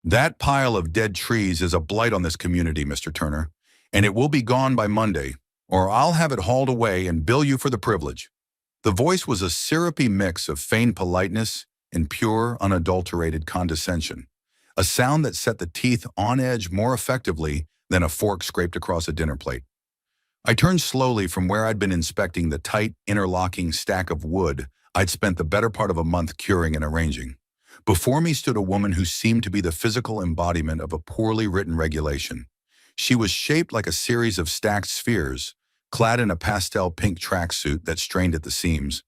That pile of dead trees is a blight on this community, Mr. Turner, and it will be gone by Monday, or I'll have it hauled away and bill you for the privilege. The voice was a syrupy mix of feigned politeness and pure, unadulterated condescension, a sound that set the teeth on edge more effectively than a fork scraped across a dinner plate. I turned slowly from where I'd been inspecting the tight, interlocking stack of wood I'd spent the better part of a month curing and arranging. Before me stood a woman who seemed to be the physical embodiment of a poorly written regulation. She was shaped like a series of stacked spheres, clad in a pastel pink tracksuit that strained at the seams,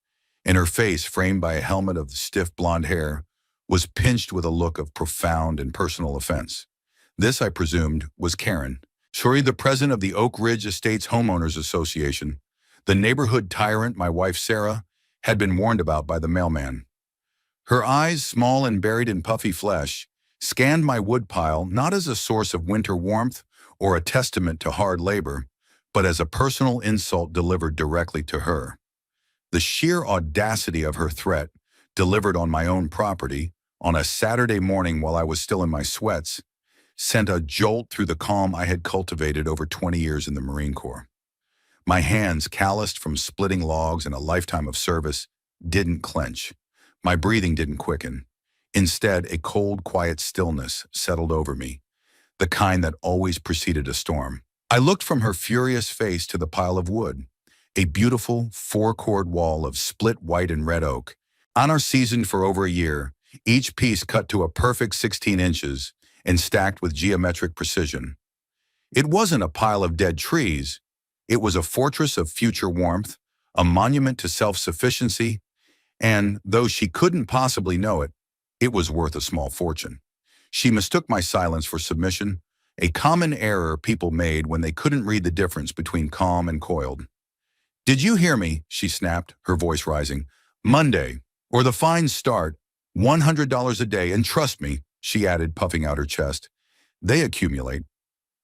and her face, framed by a helmet of stiff blonde hair, was pinched with a look of profound and personal offense. This, I presumed, was Karen, surely the president of the Oak Ridge Estates Homeowners Association, the neighborhood tyrant my wife Sarah had been warned about by the mailman. Her eyes, small and buried in puffy flesh, scanned my woodpile not as a source of winter warmth or a testament to hard labor, but as a personal insult delivered directly to her. The sheer audacity of her threat, delivered on my own property, on a Saturday morning while I was still in my sweats, sent a jolt through the calm I had cultivated over 20 years in the Marine Corps. My hands, calloused from splitting logs and a lifetime of service, didn't clench. My breathing didn't quicken. Instead, a cold, quiet stillness settled over me, the kind that always preceded a storm. I looked from her furious face to the pile of wood, a beautiful four-chord wall of split white and red oak, honor seasoned for over a year, each piece cut to a perfect 16 inches and stacked with geometric precision. It wasn't a pile of dead trees. It was a fortress of future warmth, a monument to self-sufficiency, and, though she couldn't possibly know it, it was worth a small fortune. She mistook my silence for submission, a common error people made when they couldn't read the difference between calm and coiled. "Did you hear me?" she snapped, her voice rising. "Monday, or the fines start, $100 a day, and trust me," she added, puffing out her chest, "they accumulate."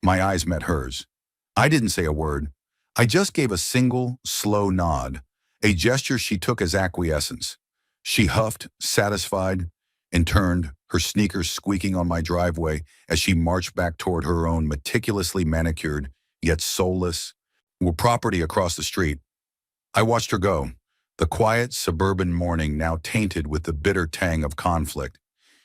My eyes met hers. I didn't say a word. I just gave a single, slow nod, a gesture she took as acquiescence. She huffed, satisfied, and turned, her sneakers squeaking on my driveway as she marched back toward her own meticulously manicured, yet soulless, property across the street. I watched her go, the quiet suburban morning now tainted with the bitter tang of conflict.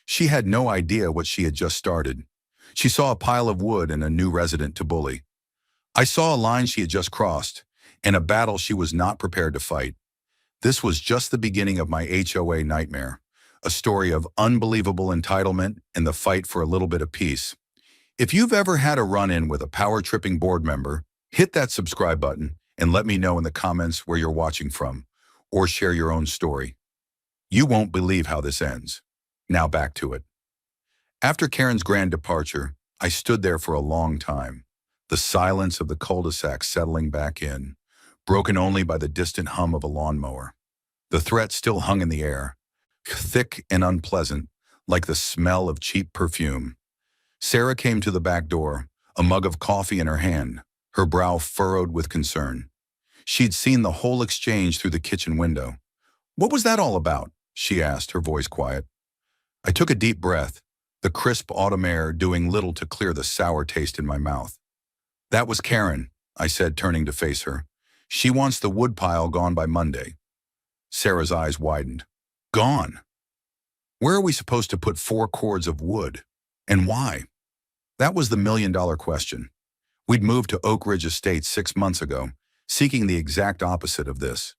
She had no idea what she had just started. She saw a pile of wood and a new resident to bully. I saw a line she had just crossed, and a battle she was not prepared to fight. This was just the beginning of my HOA nightmare, a story of unbelievable entitlement and the fight for a little bit of peace. If you've ever had a run-in with a power-tripping board member, hit that subscribe button and let me know in the comments where you're watching from, or share your own story. You won't believe how this ends. Now back to it. After Karen's grand departure, I stood there for a long time, the silence of the cul-de-sac settling back in, broken only by the distant hum of a lawnmower. The threat still hung in the air, thick and unpleasant, like the smell of cheap perfume. Sarah came to the back door, a mug of coffee in her hand, her brow furrowed with concern. She'd seen the whole exchange through the kitchen window. "What was that all about?" she asked, her voice quiet. I took a deep breath, the crisp autumn air doing little to clear the sour taste in my mouth. "That was Karen," I said, turning to face her. "She wants the woodpile gone by Monday." Sarah's eyes widened. "Gone? Where are we supposed to put 4 cords of wood? And why?" That was the million-dollar question. We'd moved to Oak Ridge Estates 6 months ago, seeking the exact opposite of this.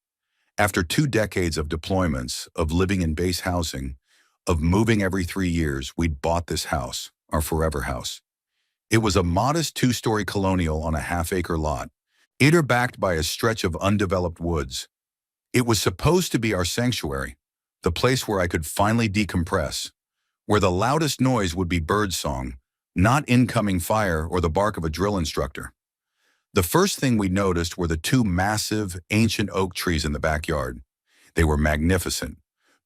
After 2 decades of deployments, of living in base housing, of moving every 3 years, we'd bought this house, our forever house. It was a modest 2-story colonial on a half-acre lot, backed by a stretch of undeveloped woods. It was supposed to be our sanctuary, the place where I could finally decompress, where the loudest noise would be birdsong, not incoming fire or the bark of a drill instructor. The first thing we noticed were the 2 massive, ancient oak trees in the backyard. They were magnificent,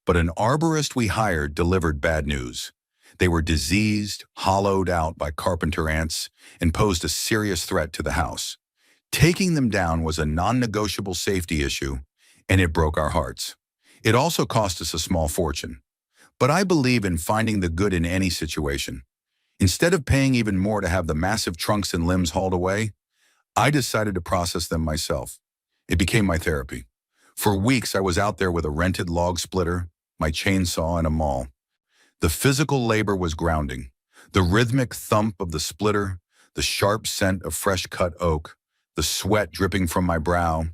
but an arborist we hired delivered bad news. They were diseased, hollowed out by carpenter ants, and posed a serious threat to the house. Taking them down was a non-negotiable safety issue, and it broke our hearts. It also cost us a small fortune. But I believe in finding the good in any situation. Instead of paying even more to have the massive trunks and limbs hauled away, I decided to process them myself. It became my therapy. For weeks, I was out there with a rented log splitter, my chainsaw, and a maul. The physical labor was grounding. The rhythmic thump of the splitter, the sharp scent of fresh-cut oak, the sweat dripping from my brow.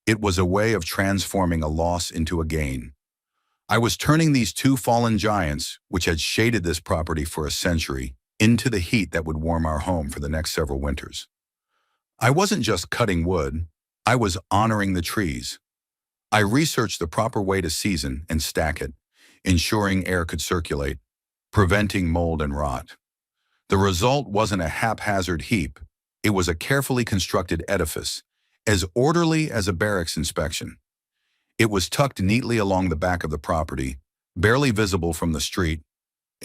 It was a way of transforming a loss into a gain. I was turning these two fallen giants, which had shaded this property for a century, into the heat that would warm our home for the next several winters. I wasn't just cutting wood, I was honoring the trees. I researched the proper way to season and stack it, ensuring air could circulate, preventing mold and rot. The result wasn't a haphazard heap, it was a carefully constructed edifice, as orderly as a barracks inspection. It was tucked neatly along the back of the property, barely visible from the street,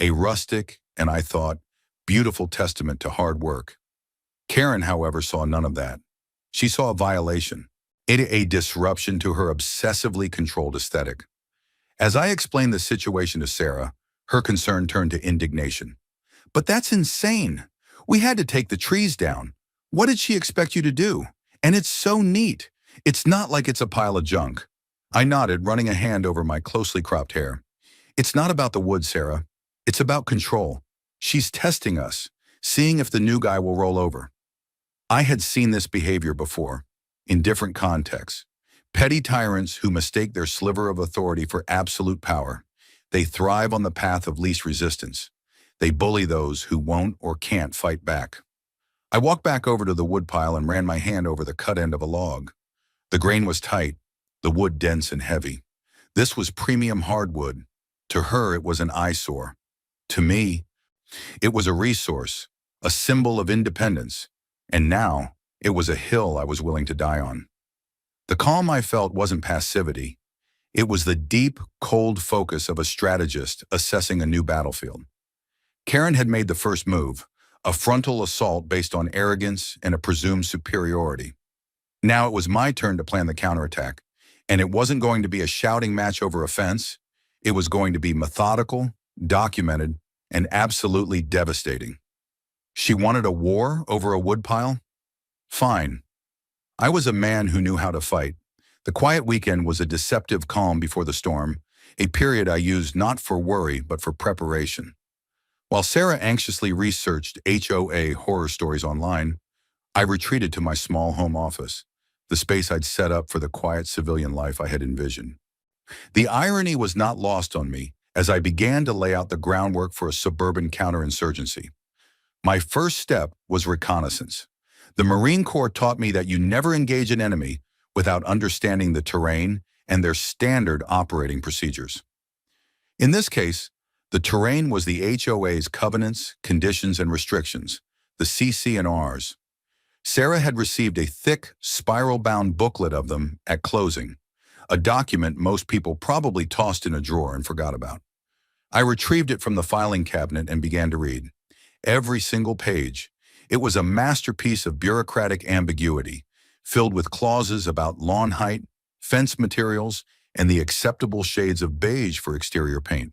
a rustic, and I thought, beautiful testament to hard work. Karen, however, saw none of that. She saw a violation, a disruption to her obsessively controlled aesthetic. As I explained the situation to Sarah, her concern turned to indignation. But that's insane. We had to take the trees down. What did she expect you to do? And it's so neat. It's not like it's a pile of junk. I nodded, running a hand over my closely cropped hair. It's not about the wood, Sarah. It's about control. She's testing us, seeing if the new guy will roll over. I had seen this behavior before, in different contexts. Petty tyrants who mistake their sliver of authority for absolute power. They thrive on the path of least resistance. They bully those who won't or can't fight back. I walked back over to the woodpile and ran my hand over the cut end of a log. The grain was tight, the wood dense and heavy. This was premium hardwood. To her, it was an eyesore. To me, it was a resource, a symbol of independence. And now, it was a hill I was willing to die on. The calm I felt wasn't passivity. It was the deep, cold focus of a strategist assessing a new battlefield. Karen had made the first move, a frontal assault based on arrogance and a presumed superiority. Now it was my turn to plan the counterattack, and it wasn't going to be a shouting match over a fence. It was going to be methodical, documented, and absolutely devastating. She wanted a war over a woodpile? Fine. I was a man who knew how to fight. The quiet weekend was a deceptive calm before the storm, a period I used not for worry but for preparation. While Sarah anxiously researched HOA horror stories online, I retreated to my small home office, the space I'd set up for the quiet civilian life I had envisioned. The irony was not lost on me as I began to lay out the groundwork for a suburban counterinsurgency. My first step was reconnaissance. The Marine Corps taught me that you never engage an enemy without understanding the terrain and their standard operating procedures. In this case, the terrain was the HOA's covenants, conditions, and restrictions, the CC&Rs. Sarah had received a thick, spiral-bound booklet of them at closing, a document most people probably tossed in a drawer and forgot about. I retrieved it from the filing cabinet and began to read. Every single page. It was a masterpiece of bureaucratic ambiguity, filled with clauses about lawn height, fence materials, and the acceptable shades of beige for exterior paint.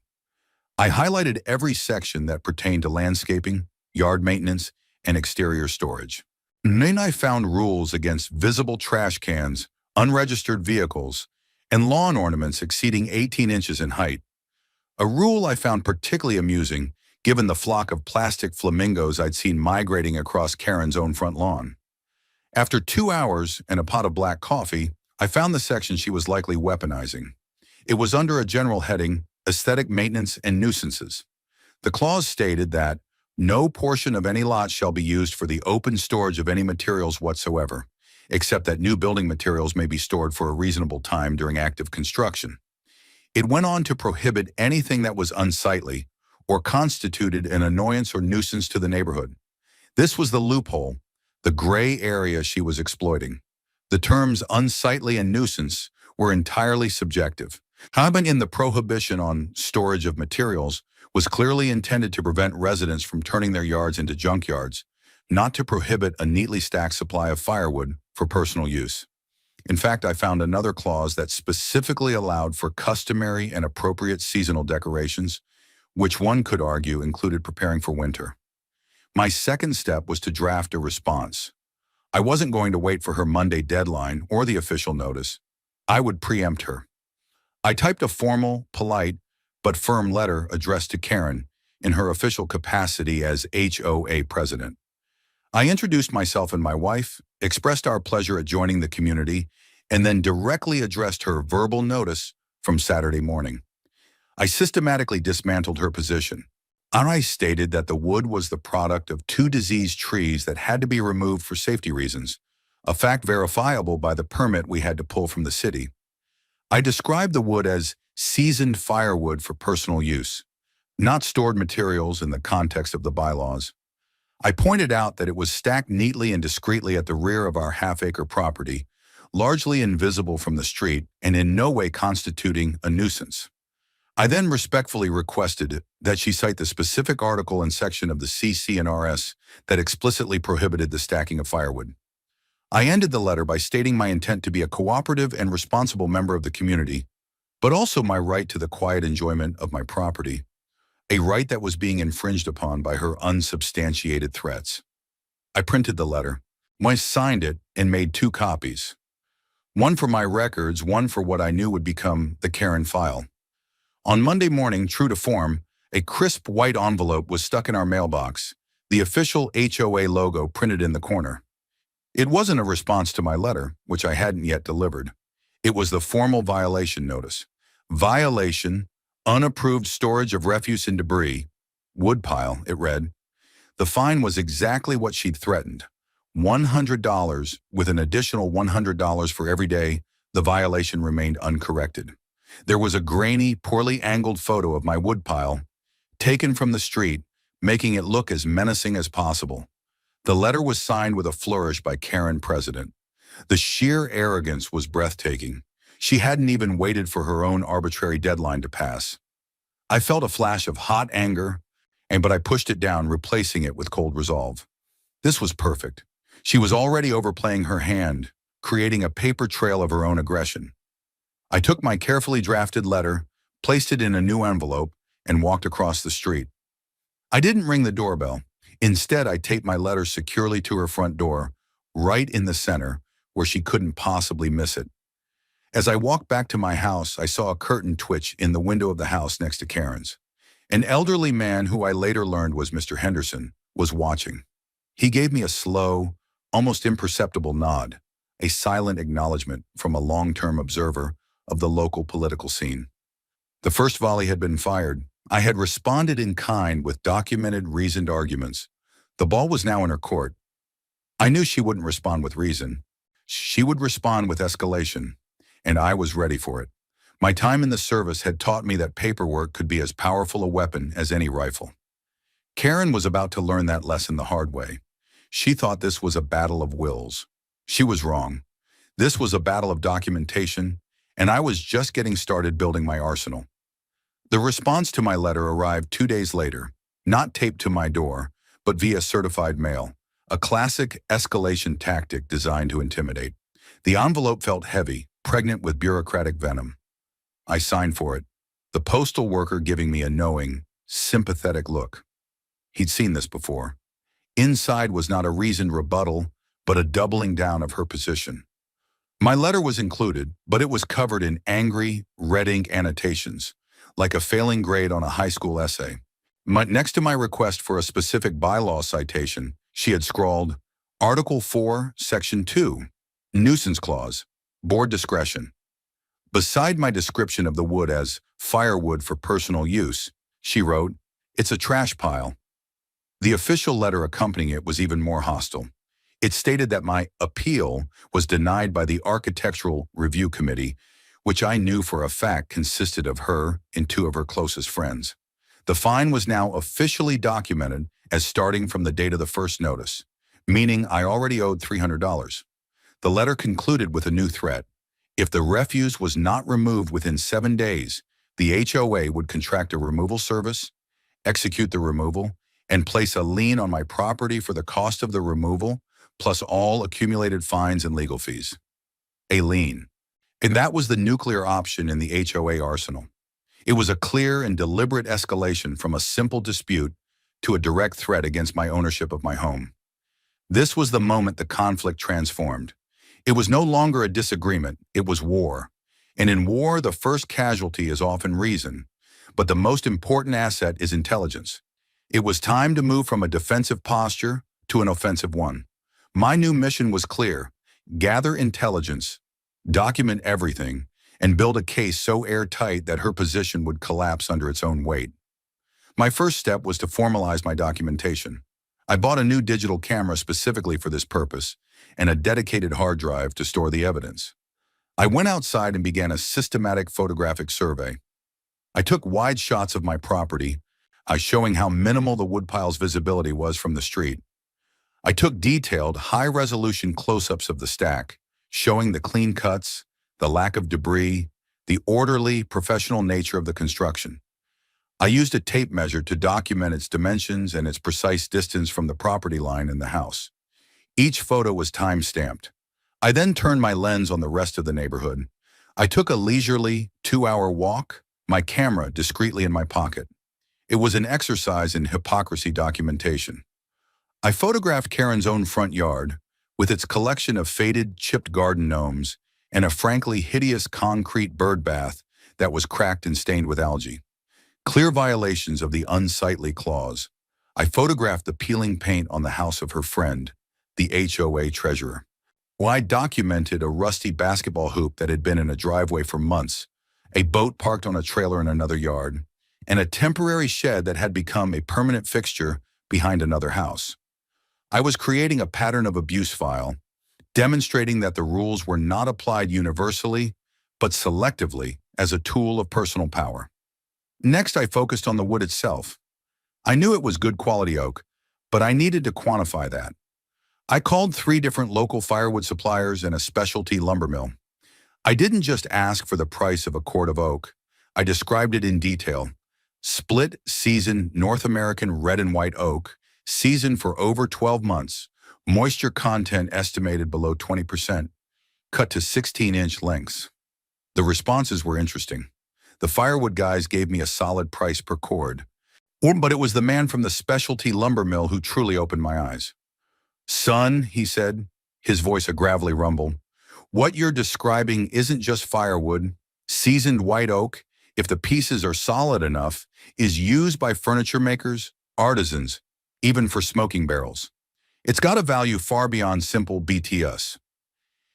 I highlighted every section that pertained to landscaping, yard maintenance, and exterior storage. Then I found rules against visible trash cans, unregistered vehicles, and lawn ornaments exceeding 18 inches in height. A rule I found particularly amusing given the flock of plastic flamingos I'd seen migrating across Karen's own front lawn. After 2 hours and a pot of black coffee, I found the section she was likely weaponizing. It was under a general heading, Aesthetic Maintenance and Nuisances. The clause stated that no portion of any lot shall be used for the open storage of any materials whatsoever, except that new building materials may be stored for a reasonable time during active construction. It went on to prohibit anything that was unsightly or constituted an annoyance or nuisance to the neighborhood. This was the loophole, the gray area she was exploiting. The terms unsightly and nuisance were entirely subjective. However, in the prohibition on storage of materials was clearly intended to prevent residents from turning their yards into junkyards, not to prohibit a neatly stacked supply of firewood for personal use. In fact, I found another clause that specifically allowed for customary and appropriate seasonal decorations, which one could argue included preparing for winter. My second step was to draft a response. I wasn't going to wait for her Monday deadline or the official notice. I would preempt her. I typed a formal, polite, but firm letter addressed to Karen in her official capacity as HOA president. I introduced myself and my wife, expressed our pleasure at joining the community, and then directly addressed her verbal notice from Saturday morning. I systematically dismantled her position. I stated that the wood was the product of two diseased trees that had to be removed for safety reasons, a fact verifiable by the permit we had to pull from the city. I described the wood as seasoned firewood for personal use, not stored materials in the context of the bylaws. I pointed out that it was stacked neatly and discreetly at the rear of our half-acre property, largely invisible from the street and in no way constituting a nuisance. I then respectfully requested that she cite the specific article and section of the CC&RS that explicitly prohibited the stacking of firewood. I ended the letter by stating my intent to be a cooperative and responsible member of the community, but also my right to the quiet enjoyment of my property, a right that was being infringed upon by her unsubstantiated threats. I printed the letter. I signed it and made 2 copies. One for my records, one for what I knew would become the Karen file. On Monday morning, true to form, a crisp white envelope was stuck in our mailbox, the official HOA logo printed in the corner. It wasn't a response to my letter, which I hadn't yet delivered. It was the formal violation notice. Violation, unapproved storage of refuse and debris. Woodpile, it read. The fine was exactly what she'd threatened. $100 with an additional $100 for every day the violation remained uncorrected. There was a grainy, poorly angled photo of my woodpile, taken from the street, making it look as menacing as possible. The letter was signed with a flourish by Karen President. The sheer arrogance was breathtaking. She hadn't even waited for her own arbitrary deadline to pass. I felt a flash of hot anger, but I pushed it down, replacing it with cold resolve. This was perfect. She was already overplaying her hand, creating a paper trail of her own aggression. I took my carefully drafted letter, placed it in a new envelope, and walked across the street. I didn't ring the doorbell. Instead, I taped my letter securely to her front door, right in the center, where she couldn't possibly miss it. As I walked back to my house, I saw a curtain twitch in the window of the house next to Karen's. An elderly man, who I later learned was Mr. Henderson, was watching. He gave me a slow, almost imperceptible nod, a silent acknowledgement from a long-term observer of the local political scene. The first volley had been fired. I had responded in kind with documented, reasoned arguments. The ball was now in her court. I knew she wouldn't respond with reason. She would respond with escalation, and I was ready for it. My time in the service had taught me that paperwork could be as powerful a weapon as any rifle. Karen was about to learn that lesson the hard way. She thought this was a battle of wills. She was wrong. This was a battle of documentation, and I was just getting started building my arsenal. The response to my letter arrived 2 days later, not taped to my door, but via certified mail, a classic escalation tactic designed to intimidate. The envelope felt heavy, pregnant with bureaucratic venom. I signed for it, the postal worker giving me a knowing, sympathetic look. He'd seen this before. Inside was not a reasoned rebuttal, but a doubling down of her position. My letter was included, but it was covered in angry, red ink annotations, like a failing grade on a high school essay. Next to my request for a specific bylaw citation, she had scrawled, Article 4, Section 2, Nuisance Clause, Board Discretion. Beside my description of the wood as firewood for personal use, she wrote, It's a trash pile. The official letter accompanying it was even more hostile. It stated that my appeal was denied by the Architectural Review Committee, which I knew for a fact consisted of her and 2 of her closest friends. The fine was now officially documented as starting from the date of the first notice, meaning I already owed $300. The letter concluded with a new threat. If the refuse was not removed within 7 days, the HOA would contract a removal service, execute the removal, and place a lien on my property for the cost of the removal, plus all accumulated fines and legal fees. A lien. And that was the nuclear option in the HOA arsenal. It was a clear and deliberate escalation from a simple dispute to a direct threat against my ownership of my home. This was the moment the conflict transformed. It was no longer a disagreement, it was war. And in war, the first casualty is often reason, but the most important asset is intelligence. It was time to move from a defensive posture to an offensive one. My new mission was clear: gather intelligence, document everything, and build a case so airtight that her position would collapse under its own weight. My first step was to formalize my documentation. I bought a new digital camera specifically for this purpose and a dedicated hard drive to store the evidence. I went outside and began a systematic photographic survey. I took wide shots of my property, showing how minimal the woodpile's visibility was from the street. I took detailed, high-resolution close-ups of the stack, showing the clean cuts, the lack of debris, the orderly, professional nature of the construction. I used a tape measure to document its dimensions and its precise distance from the property line and the house. Each photo was time-stamped. I then turned my lens on the rest of the neighborhood. I took a leisurely, 2-hour walk, my camera discreetly in my pocket. It was an exercise in hypocrisy documentation. I photographed Karen's own front yard, with its collection of faded, chipped garden gnomes and a frankly hideous concrete bird bath that was cracked and stained with algae. Clear violations of the unsightly clause. I photographed the peeling paint on the house of her friend, the HOA treasurer. I documented a rusty basketball hoop that had been in a driveway for months, a boat parked on a trailer in another yard, and a temporary shed that had become a permanent fixture behind another house. I was creating a pattern of abuse file, demonstrating that the rules were not applied universally, but selectively as a tool of personal power. Next, I focused on the wood itself. I knew it was good quality oak, but I needed to quantify that. I called 3 different local firewood suppliers and a specialty lumber mill. I didn't just ask for the price of a cord of oak. I described it in detail. Split, seasoned North American red and white oak, seasoned for over 12 months, moisture content estimated below 20%, cut to 16-inch lengths. The responses were interesting. The firewood guys gave me a solid price per cord. But it was the man from the specialty lumber mill who truly opened my eyes. "Son," he said, his voice a gravelly rumble, "what you're describing isn't just firewood. Seasoned white oak, if the pieces are solid enough, is used by furniture makers, artisans, even for smoking barrels. It's got a value far beyond simple BTS."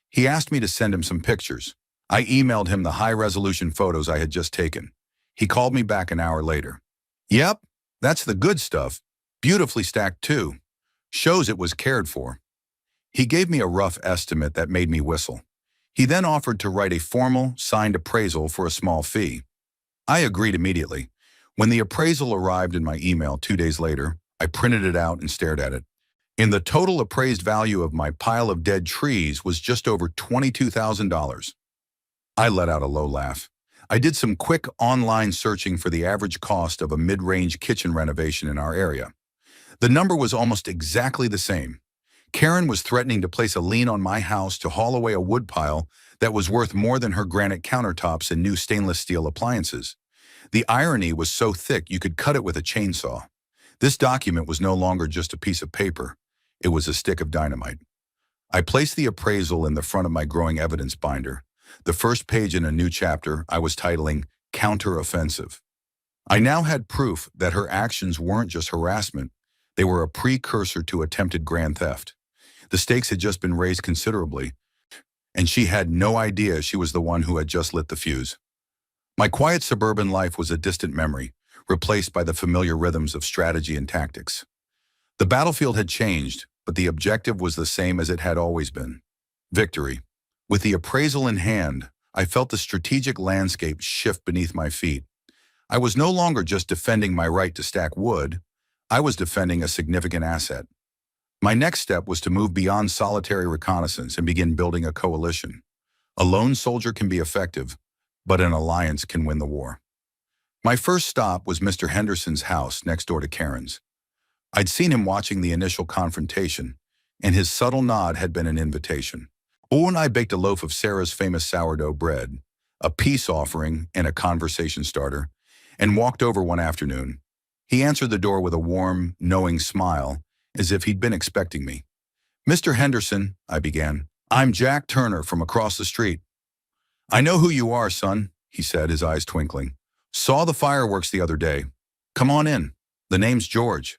He asked me to send him some pictures. I emailed him the high-resolution photos I had just taken. He called me back an hour later. "Yep, that's the good stuff. Beautifully stacked too. Shows it was cared for." He gave me a rough estimate that made me whistle. He then offered to write a formal, signed appraisal for a small fee. I agreed immediately. When the appraisal arrived in my email 2 days later, I printed it out and stared at it. And the total appraised value of my pile of dead trees was just over $22,000. I let out a low laugh. I did some quick online searching for the average cost of a mid-range kitchen renovation in our area. The number was almost exactly the same. Karen was threatening to place a lien on my house to haul away a woodpile that was worth more than her granite countertops and new stainless steel appliances. The irony was so thick you could cut it with a chainsaw. This document was no longer just a piece of paper. It was a stick of dynamite. I placed the appraisal in the front of my growing evidence binder. The first page in a new chapter I was titling Counter-Offensive. I now had proof that her actions weren't just harassment. They were a precursor to attempted grand theft. The stakes had just been raised considerably, and she had no idea she was the one who had just lit the fuse. My quiet suburban life was a distant memory, replaced by the familiar rhythms of strategy and tactics. The battlefield had changed, but the objective was the same as it had always been: victory. With the appraisal in hand, I felt the strategic landscape shift beneath my feet. I was no longer just defending my right to stack wood. I was defending a significant asset. My next step was to move beyond solitary reconnaissance and begin building a coalition. A lone soldier can be effective, but an alliance can win the war. My first stop was Mr. Henderson's house next door to Karen's. I'd seen him watching the initial confrontation, and his subtle nod had been an invitation. And I baked a loaf of Sarah's famous sourdough bread, a peace offering and a conversation starter, and walked over one afternoon. He answered the door with a warm, knowing smile, as if he'd been expecting me. "Mr. Henderson," I began, "I'm Jack Turner from across the street." "I know who you are, son," he said, his eyes twinkling. "Saw the fireworks the other day. Come on in. The name's George."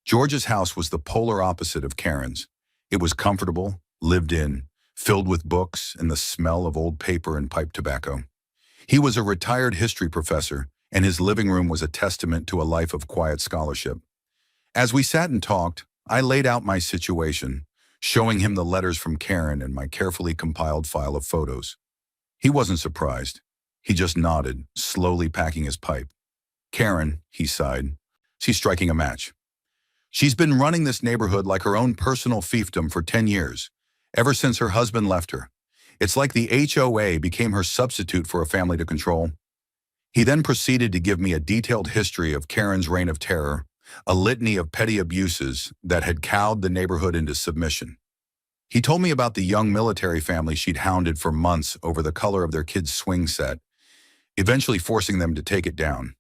George's house was the polar opposite of Karen's. It was comfortable, lived in, filled with books and the smell of old paper and pipe tobacco. He was a retired history professor, and his living room was a testament to a life of quiet scholarship. As we sat and talked, I laid out my situation, showing him the letters from Karen and my carefully compiled file of photos. He wasn't surprised. He just nodded, slowly packing his pipe. "Karen," he sighed. "She's striking a match. She's been running this neighborhood like her own personal fiefdom for 10 years, ever since her husband left her. It's like the HOA became her substitute for a family to control." He then proceeded to give me a detailed history of Karen's reign of terror, a litany of petty abuses that had cowed the neighborhood into submission. He told me about the young military family she'd hounded for months over the color of their kid's swing set, eventually forcing them to take it down.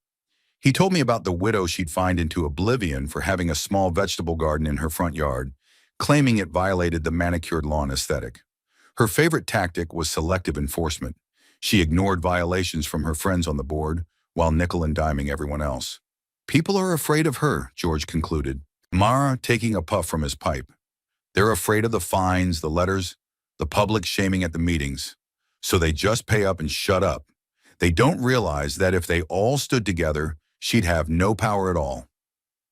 He told me about the widow she'd fined into oblivion for having a small vegetable garden in her front yard, claiming it violated the manicured lawn aesthetic. Her favorite tactic was selective enforcement. She ignored violations from her friends on the board, while nickel and diming everyone else. "People are afraid of her," George concluded, Mara taking a puff from his pipe. "They're afraid of the fines, the letters, the public shaming at the meetings. So they just pay up and shut up. They don't realize that if they all stood together, she'd have no power at all."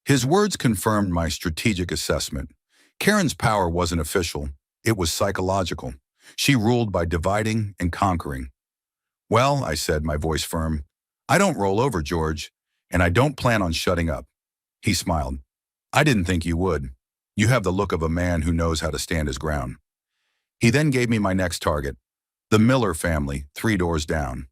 His words confirmed my strategic assessment. Karen's power wasn't official. It was psychological. She ruled by dividing and conquering. "Well," I said, my voice firm, "I don't roll over, George, and I don't plan on shutting up." He smiled. "I didn't think you would. You have the look of a man who knows how to stand his ground." He then gave me my next target, the Miller family, 3 doors down.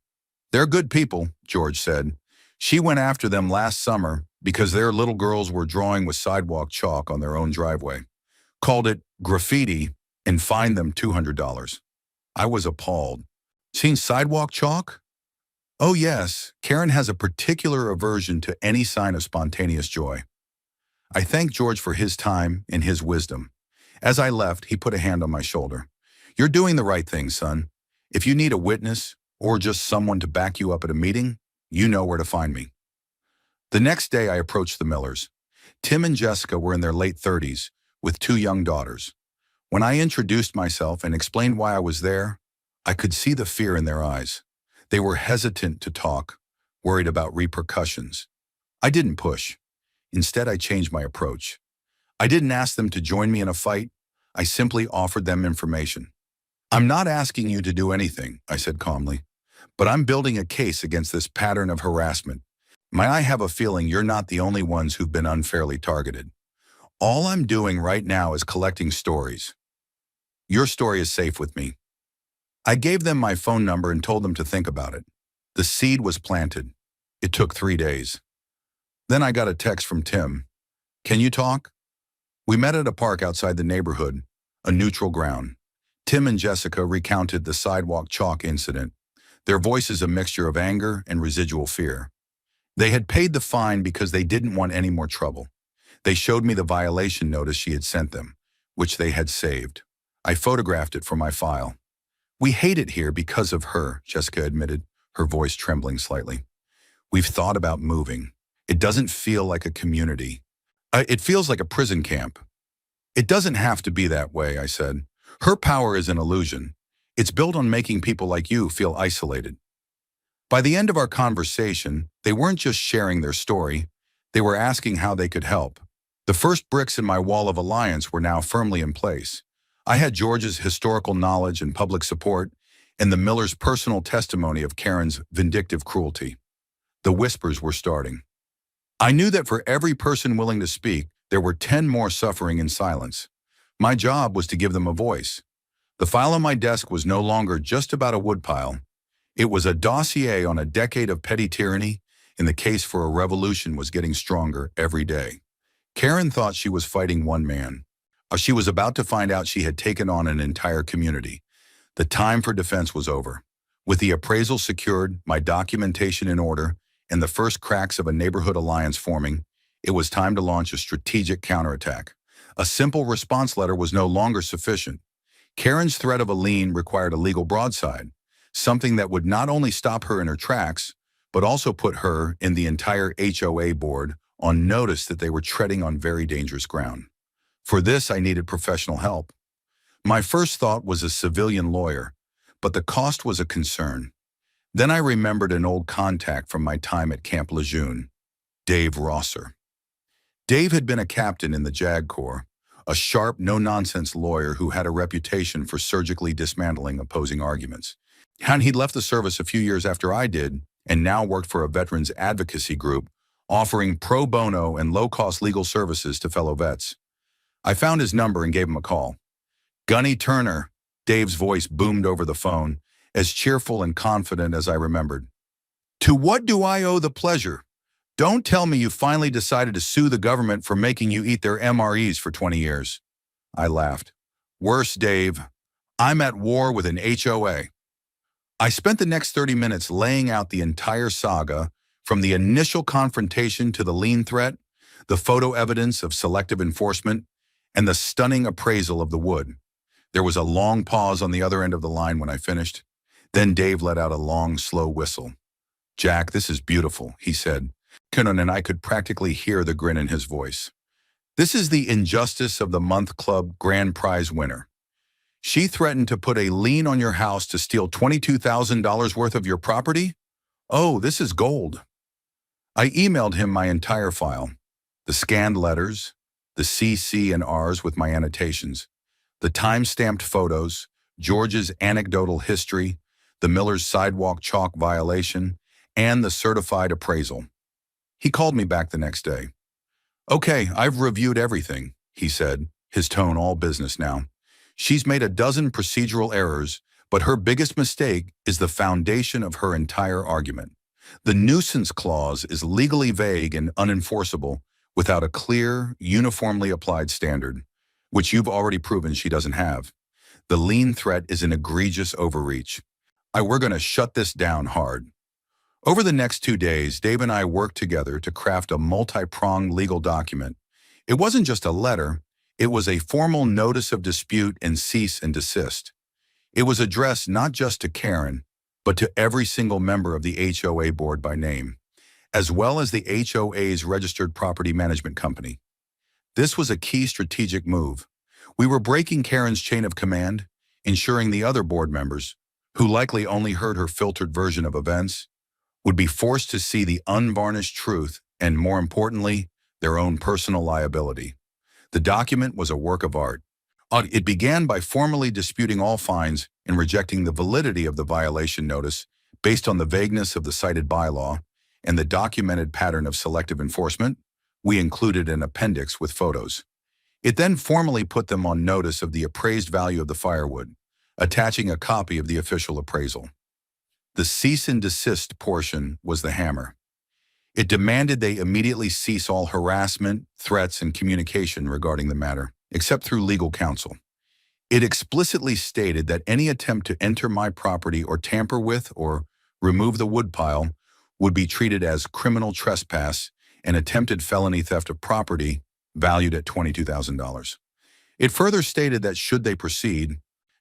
"They're good people," George said. "She went after them last summer because their little girls were drawing with sidewalk chalk on their own driveway. Called it graffiti and fined them $200. I was appalled. "Seen sidewalk chalk?" "Oh yes, Karen has a particular aversion to any sign of spontaneous joy." I thanked George for his time and his wisdom. As I left, he put a hand on my shoulder. "You're doing the right thing, son. If you need a witness or just someone to back you up at a meeting, you know where to find me." The next day, I approached the Millers. Tim and Jessica were in their late 30s, with 2 young daughters. When I introduced myself and explained why I was there, I could see the fear in their eyes. They were hesitant to talk, worried about repercussions. I didn't push. Instead, I changed my approach. I didn't ask them to join me in a fight. I simply offered them information. "I'm not asking you to do anything," I said calmly, "but I'm building a case against this pattern of harassment. I have a feeling you're not the only ones who've been unfairly targeted. All I'm doing right now is collecting stories. Your story is safe with me." I gave them my phone number and told them to think about it. The seed was planted. It took 3 days. Then I got a text from Tim. "Can you talk?" We met at a park outside the neighborhood, a neutral ground. Tim and Jessica recounted the sidewalk chalk incident, their voices a mixture of anger and residual fear. They had paid the fine because they didn't want any more trouble. They showed me the violation notice she had sent them, which they had saved. I photographed it for my file. "We hate it here because of her," Jessica admitted, her voice trembling slightly. "We've thought about moving. It doesn't feel like a community. It feels like a prison camp." "It doesn't have to be that way," I said. "Her power is an illusion. It's built on making people like you feel isolated." By the end of our conversation, they weren't just sharing their story. They were asking how they could help. The first bricks in my wall of alliance were now firmly in place. I had George's historical knowledge and public support, and the Miller's personal testimony of Karen's vindictive cruelty. The whispers were starting. I knew that for every person willing to speak, there were 10 more suffering in silence. My job was to give them a voice. The file on my desk was no longer just about a woodpile. It was a dossier on a decade of petty tyranny, and the case for a revolution was getting stronger every day. Karen thought she was fighting one man. She was about to find out she had taken on an entire community. The time for defense was over. With the appraisal secured, my documentation in order, and the first cracks of a neighborhood alliance forming, it was time to launch a strategic counterattack. A simple response letter was no longer sufficient. Karen's threat of a lien required a legal broadside, something that would not only stop her in her tracks, but also put her and the entire HOA board on notice that they were treading on very dangerous ground. For this, I needed professional help. My first thought was a civilian lawyer, but the cost was a concern. Then I remembered an old contact from my time at Camp Lejeune, Dave Rosser. Dave had been a captain in the JAG Corps, a sharp, no-nonsense lawyer who had a reputation for surgically dismantling opposing arguments. And he'd left the service a few years after I did, and now worked for a veterans advocacy group, offering pro bono and low-cost legal services to fellow vets. I found his number and gave him a call. "Gunny Turner," Dave's voice boomed over the phone, as cheerful and confident as I remembered. "To what do I owe the pleasure? Don't tell me you finally decided to sue the government for making you eat their MREs for 20 years. I laughed. "Worse, Dave. I'm at war with an HOA. I spent the next 30 minutes laying out the entire saga, from the initial confrontation to the lien threat, the photo evidence of selective enforcement, and the stunning appraisal of the wood. There was a long pause on the other end of the line when I finished. Then Dave let out a long, slow whistle. "Jack, this is beautiful," he said. And I could practically hear the grin in his voice. "This is the Injustice of the Month Club Grand Prize winner. She threatened to put a lien on your house to steal $22,000 worth of your property? Oh, this is gold." I emailed him my entire file, the scanned letters, the CC and Rs with my annotations, the time-stamped photos, George's anecdotal history, the Miller's sidewalk chalk violation, and the certified appraisal. He called me back the next day. "Okay, I've reviewed everything," he said, his tone all business now. "She's made a dozen procedural errors, but her biggest mistake is the foundation of her entire argument. The nuisance clause is legally vague and unenforceable without a clear, uniformly applied standard, which you've already proven she doesn't have. The lien threat is an egregious overreach. We're going to shut this down hard." Over the next 2 days, Dave and I worked together to craft a multi-pronged legal document. It wasn't just a letter, it was a formal notice of dispute and cease and desist. It was addressed not just to Karen, but to every single member of the HOA board by name, as well as the HOA's registered property management company. This was a key strategic move. We were breaking Karen's chain of command, ensuring the other board members, who likely only heard her filtered version of events, would be forced to see the unvarnished truth and, more importantly, their own personal liability. The document was a work of art. It began by formally disputing all fines and rejecting the validity of the violation notice based on the vagueness of the cited bylaw and the documented pattern of selective enforcement. We included an appendix with photos. It then formally put them on notice of the appraised value of the firewood, attaching a copy of the official appraisal. The cease and desist portion was the hammer. It demanded they immediately cease all harassment, threats, and communication regarding the matter, except through legal counsel. It explicitly stated that any attempt to enter my property or tamper with or remove the woodpile would be treated as criminal trespass and attempted felony theft of property valued at $22,000. It further stated that should they proceed,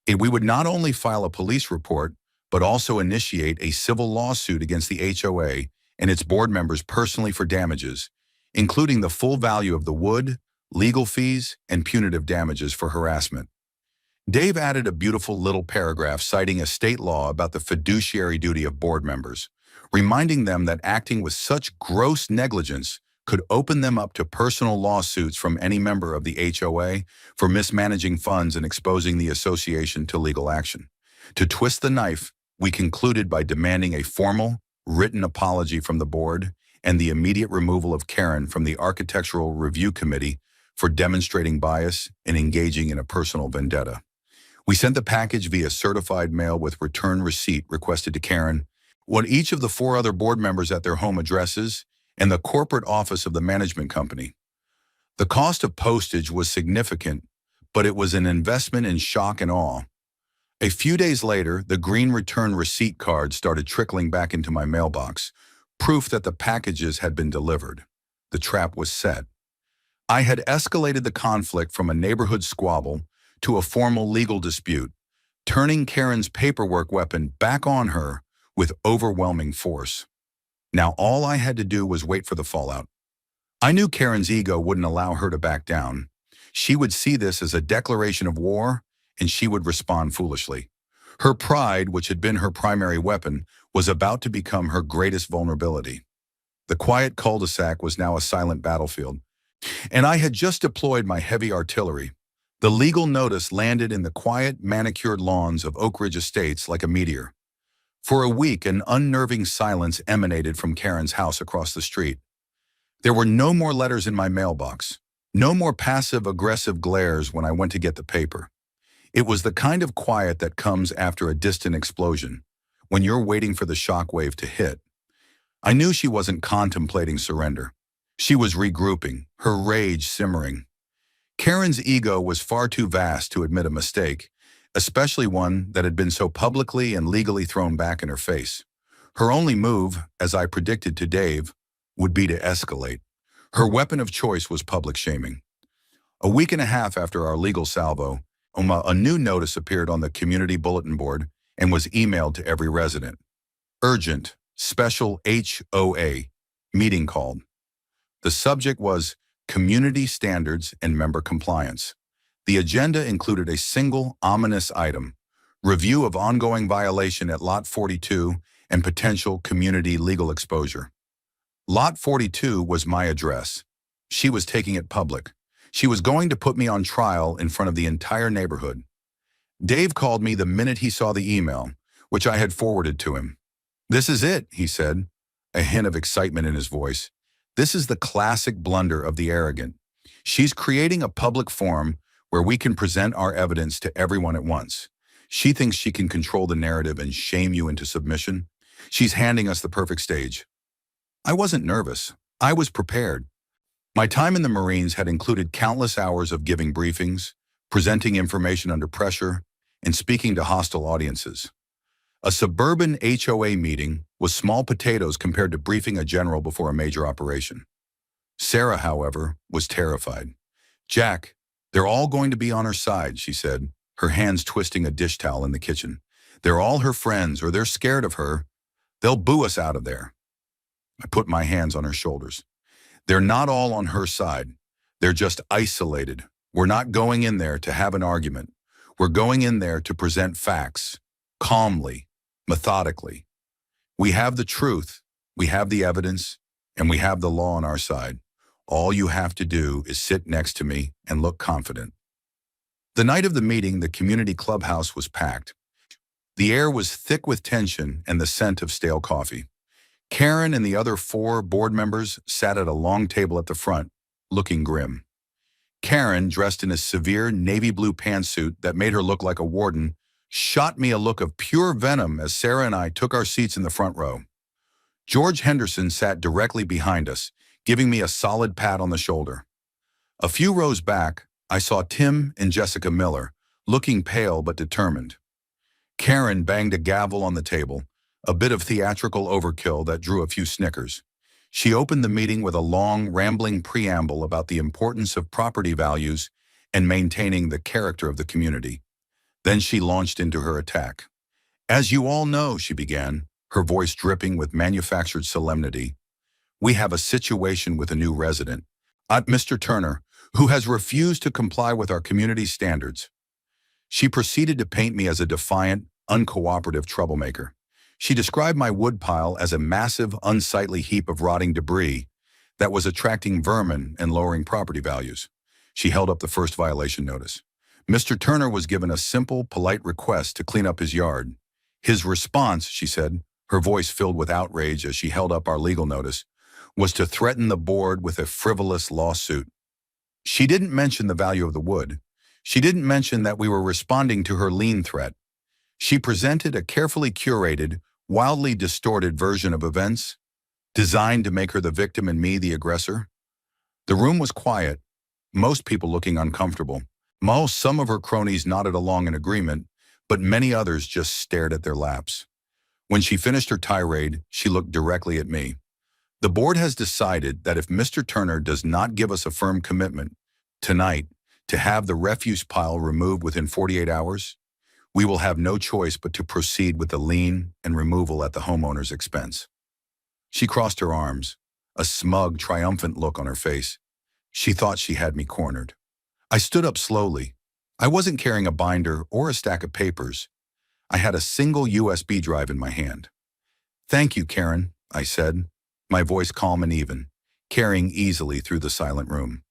we would not only file a police report, but also initiate a civil lawsuit against the HOA and its board members personally for damages, including the full value of the wood, legal fees, and punitive damages for harassment. Dave added a beautiful little paragraph citing a state law about the fiduciary duty of board members, reminding them that acting with such gross negligence could open them up to personal lawsuits from any member of the HOA for mismanaging funds and exposing the association to legal action. To twist the knife, we concluded by demanding a formal, written apology from the board and the immediate removal of Karen from the Architectural Review Committee for demonstrating bias and engaging in a personal vendetta. We sent the package via certified mail with return receipt requested to Karen, each of the 4 other board members at their home addresses, and the corporate office of the management company. The cost of postage was significant, but it was an investment in shock and awe. A few days later, the green return receipt card started trickling back into my mailbox, proof that the packages had been delivered. The trap was set. I had escalated the conflict from a neighborhood squabble to a formal legal dispute, turning Karen's paperwork weapon back on her with overwhelming force. Now all I had to do was wait for the fallout. I knew Karen's ego wouldn't allow her to back down. She would see this as a declaration of war, and she would respond foolishly. Her pride, which had been her primary weapon, was about to become her greatest vulnerability. The quiet cul-de-sac was now a silent battlefield, and I had just deployed my heavy artillery. The legal notice landed in the quiet, manicured lawns of Oak Ridge Estates like a meteor. For a week, an unnerving silence emanated from Karen's house across the street. There were no more letters in my mailbox, no more passive-aggressive glares when I went to get the paper. It was the kind of quiet that comes after a distant explosion, when you're waiting for the shockwave to hit. I knew she wasn't contemplating surrender. She was regrouping, her rage simmering. Karen's ego was far too vast to admit a mistake, especially one that had been so publicly and legally thrown back in her face. Her only move, as I predicted to Dave, would be to escalate. Her weapon of choice was public shaming. A week and a half after our legal salvo, a new notice appeared on the community bulletin board and was emailed to every resident. Urgent, special HOA, meeting called. The subject was community standards and member compliance. The agenda included a single ominous item, review of ongoing violation at Lot 42 and potential community legal exposure. Lot 42 was my address. She was taking it public. She was going to put me on trial in front of the entire neighborhood. Dave called me the minute he saw the email, which I had forwarded to him. "This is it," he said, a hint of excitement in his voice. "This is the classic blunder of the arrogant. She's creating a public forum where we can present our evidence to everyone at once. She thinks she can control the narrative and shame you into submission. She's handing us the perfect stage." I wasn't nervous. I was prepared. My time in the Marines had included countless hours of giving briefings, presenting information under pressure, and speaking to hostile audiences. A suburban HOA meeting was small potatoes compared to briefing a general before a major operation. Sarah, however, was terrified. "Jack, they're all going to be on her side," she said, her hands twisting a dish towel in the kitchen. "They're all her friends, or they're scared of her. They'll boo us out of there." I put my hands on her shoulders. "They're not all on her side. They're just isolated. We're not going in there to have an argument. We're going in there to present facts, calmly, methodically. We have the truth, we have the evidence, and we have the law on our side. All you have to do is sit next to me and look confident." The night of the meeting, the community clubhouse was packed. The air was thick with tension and the scent of stale coffee. Karen and the other 4 board members sat at a long table at the front, looking grim. Karen, dressed in a severe navy blue pantsuit that made her look like a warden, shot me a look of pure venom as Sarah and I took our seats in the front row. George Henderson sat directly behind us, giving me a solid pat on the shoulder. A few rows back, I saw Tim and Jessica Miller, looking pale but determined. Karen banged a gavel on the table, a bit of theatrical overkill that drew a few snickers. She opened the meeting with a long, rambling preamble about the importance of property values and maintaining the character of the community. Then she launched into her attack. "As you all know," she began, her voice dripping with manufactured solemnity, "we have a situation with a new resident, Mr. Turner, who has refused to comply with our community standards." She proceeded to paint me as a defiant, uncooperative troublemaker. She described my woodpile as a massive, unsightly heap of rotting debris that was attracting vermin and lowering property values. She held up the first violation notice. Mr. Turner was given a simple, polite request to clean up his yard. His response, she said, her voice filled with outrage as she held up our legal notice, was to threaten the board with a frivolous lawsuit. She didn't mention the value of the wood. She didn't mention that we were responding to her lien threat. She presented a carefully curated, wildly distorted version of events, designed to make her the victim and me the aggressor. The room was quiet, most people looking uncomfortable. Some of her cronies nodded along in agreement, but many others just stared at their laps. When she finished her tirade, she looked directly at me. The board has decided that if Mr. Turner does not give us a firm commitment tonight to have the refuse pile removed within 48 hours, we will have no choice but to proceed with the lien and removal at the homeowner's expense. She crossed her arms, a smug, triumphant look on her face. She thought she had me cornered. I stood up slowly. I wasn't carrying a binder or a stack of papers. I had a single USB drive in my hand. "Thank you, Karen," I said, my voice calm and even, carrying easily through the silent room.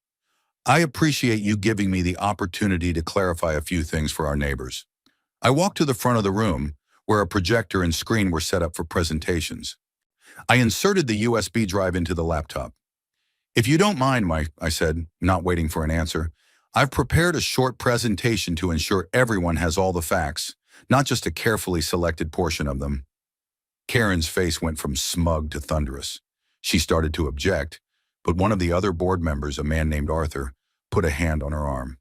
"I appreciate you giving me the opportunity to clarify a few things for our neighbors." I walked to the front of the room, where a projector and screen were set up for presentations. I inserted the USB drive into the laptop. "If you don't mind, Mike," I said, not waiting for an answer, "I've prepared a short presentation to ensure everyone has all the facts, not just a carefully selected portion of them." Karen's face went from smug to thunderous. She started to object, but one of the other board members, a man named Arthur, put a hand on her arm.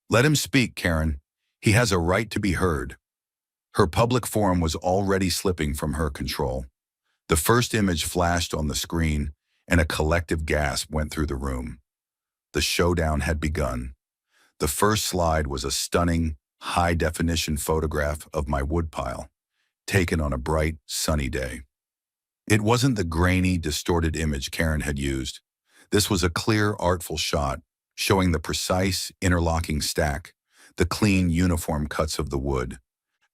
"Let him speak, Karen. He has a right to be heard." Her public forum was already slipping from her control. The first image flashed on the screen, and a collective gasp went through the room. The showdown had begun. The first slide was a stunning, high-definition photograph of my woodpile, taken on a bright, sunny day. It wasn't the grainy, distorted image Karen had used. This was a clear, artful shot, showing the precise, interlocking stack, the clean, uniform cuts of the wood,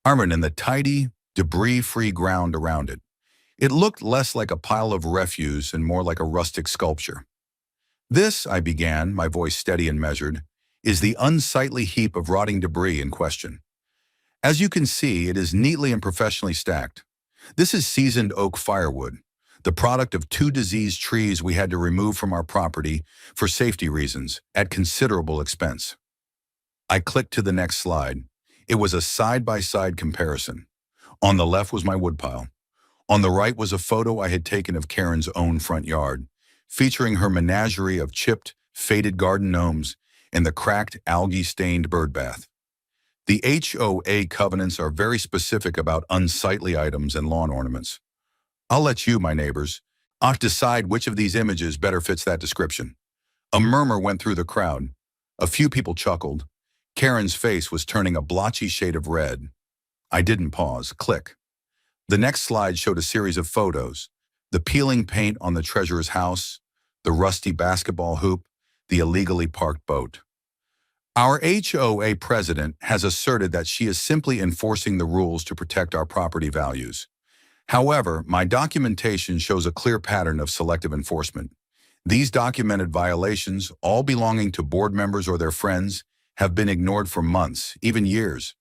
and the tidy, debris-free ground around it. It looked less like a pile of refuse and more like a rustic sculpture. "This," I began, my voice steady and measured, "is the unsightly heap of rotting debris in question. As you can see, it is neatly and professionally stacked. This is seasoned oak firewood, the product of 2 diseased trees we had to remove from our property for safety reasons at considerable expense." I clicked to the next slide. It was a side-by-side comparison. On the left was my woodpile. On the right was a photo I had taken of Karen's own front yard, featuring her menagerie of chipped, faded garden gnomes and the cracked, algae-stained bird bath. The HOA covenants are very specific about unsightly items and lawn ornaments. I'll let you, my neighbors, decide which of these images better fits that description. A murmur went through the crowd. A few people chuckled. Karen's face was turning a blotchy shade of red. I didn't pause. Click. The next slide showed a series of photos: the peeling paint on the treasurer's house, the rusty basketball hoop, the illegally parked boat. Our HOA president has asserted that she is simply enforcing the rules to protect our property values. However, my documentation shows a clear pattern of selective enforcement. These documented violations, all belonging to board members or their friends, have been ignored for months, even years.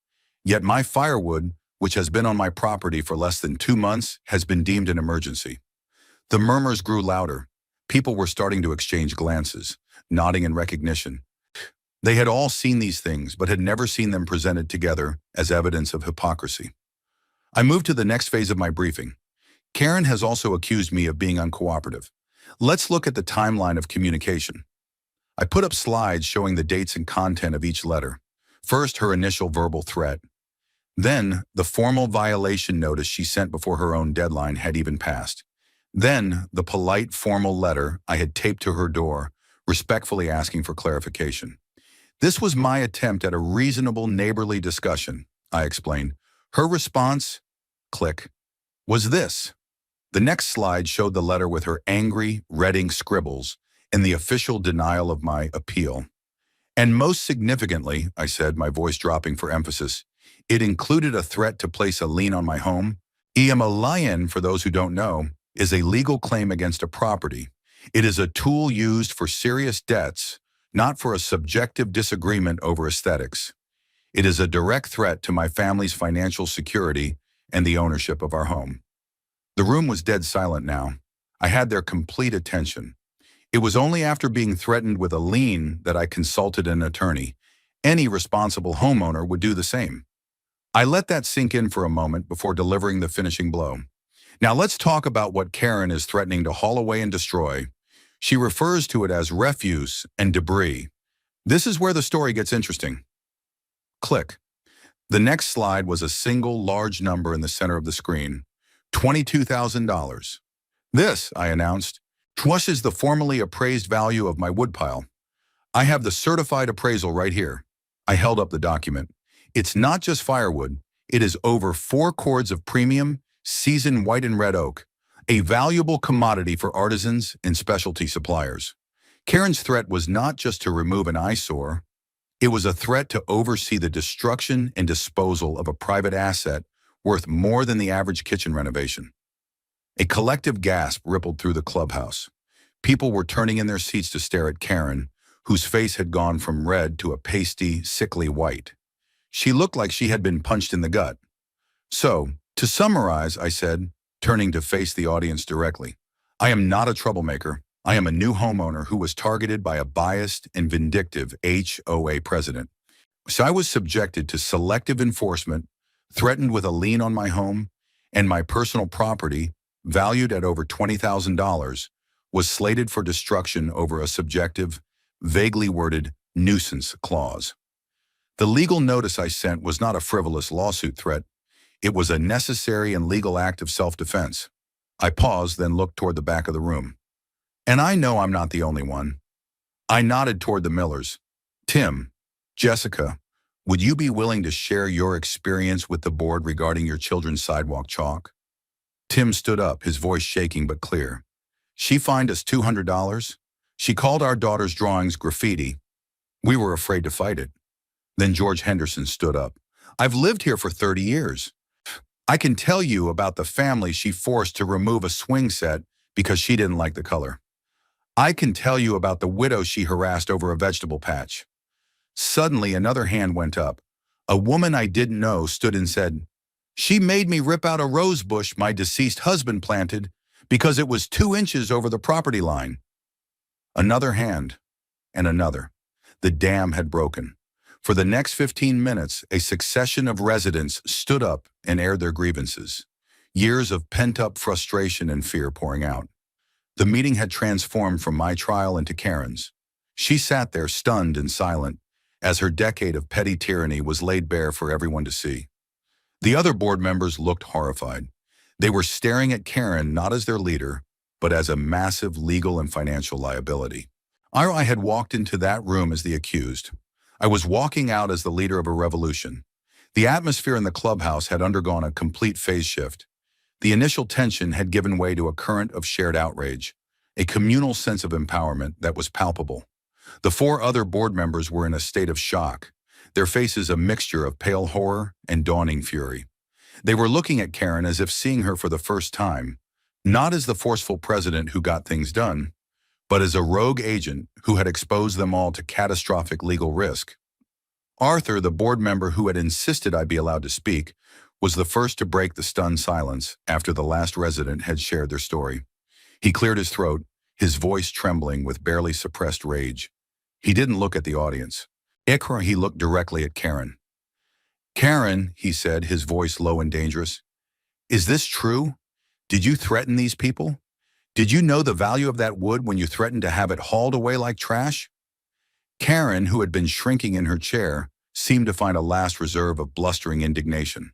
Yet my firewood, which has been on my property for less than 2 months, has been deemed an emergency. The murmurs grew louder. People were starting to exchange glances, nodding in recognition. They had all seen these things, but had never seen them presented together as evidence of hypocrisy. I moved to the next phase of my briefing. Karen has also accused me of being uncooperative. Let's look at the timeline of communication. I put up slides showing the dates and content of each letter. First, her initial verbal threat. Then, the formal violation notice she sent before her own deadline had even passed. Then, the polite, formal letter I had taped to her door, respectfully asking for clarification. This was my attempt at a reasonable neighborly discussion, I explained. Her response, click, was this. The next slide showed the letter with her angry, red ink scribbles and the official denial of my appeal. And most significantly, I said, my voice dropping for emphasis, it included a threat to place a lien on my home. A lien, for those who don't know, is a legal claim against a property. It is a tool used for serious debts, not for a subjective disagreement over aesthetics. It is a direct threat to my family's financial security and the ownership of our home. The room was dead silent now. I had their complete attention. It was only after being threatened with a lien that I consulted an attorney. Any responsible homeowner would do the same. I let that sink in for a moment before delivering the finishing blow. Now let's talk about what Karen is threatening to haul away and destroy. She refers to it as refuse and debris. This is where the story gets interesting. Click. The next slide was a single large number in the center of the screen, $22,000. This, I announced, What is the formally appraised value of my woodpile? I have the certified appraisal right here. I held up the document. It's not just firewood. It is over 4 cords of premium, seasoned white and red oak, a valuable commodity for artisans and specialty suppliers. Karen's threat was not just to remove an eyesore. It was a threat to oversee the destruction and disposal of a private asset worth more than the average kitchen renovation. A collective gasp rippled through the clubhouse. People were turning in their seats to stare at Karen, whose face had gone from red to a pasty, sickly white. She looked like she had been punched in the gut. So, to summarize, I said, turning to face the audience directly, I am not a troublemaker. I am a new homeowner who was targeted by a biased and vindictive HOA president. So I was subjected to selective enforcement, threatened with a lien on my home, and my personal property, valued at over $20,000, was slated for destruction over a subjective, vaguely worded nuisance clause. The legal notice I sent was not a frivolous lawsuit threat. It was a necessary and legal act of self-defense. I paused, then looked toward the back of the room. And I know I'm not the only one. I nodded toward the Millers. Tim, Jessica, would you be willing to share your experience with the board regarding your children's sidewalk chalk? Tim stood up, his voice shaking but clear. She fined us $200. She called our daughter's drawings graffiti. We were afraid to fight it. Then George Henderson stood up. I've lived here for 30 years. I can tell you about the family she forced to remove a swing set because she didn't like the color. I can tell you about the widow she harassed over a vegetable patch. Suddenly, another hand went up. A woman I didn't know stood and said, she made me rip out a rose bush my deceased husband planted because it was 2 inches over the property line. Another hand, and another. The dam had broken. For the next 15 minutes, a succession of residents stood up and aired their grievances. Years of pent-up frustration and fear pouring out. The meeting had transformed from my trial into Karen's. She sat there stunned and silent, as her decade of petty tyranny was laid bare for everyone to see. The other board members looked horrified. They were staring at Karen not as their leader, but as a massive legal and financial liability. I had walked into that room as the accused. I was walking out as the leader of a revolution. The atmosphere in the clubhouse had undergone a complete phase shift. The initial tension had given way to a current of shared outrage, a communal sense of empowerment that was palpable. The 4 other board members were in a state of shock, their faces a mixture of pale horror and dawning fury. They were looking at Karen as if seeing her for the first time, not as the forceful president who got things done, but as a rogue agent who had exposed them all to catastrophic legal risk. Arthur, the board member who had insisted I be allowed to speak, was the first to break the stunned silence after the last resident had shared their story. He cleared his throat, his voice trembling with barely suppressed rage. He didn't look at the audience. He looked directly at Karen. Karen, he said, his voice low and dangerous, is this true? Did you threaten these people? Did you know the value of that wood when you threatened to have it hauled away like trash? Karen, who had been shrinking in her chair, seemed to find a last reserve of blustering indignation.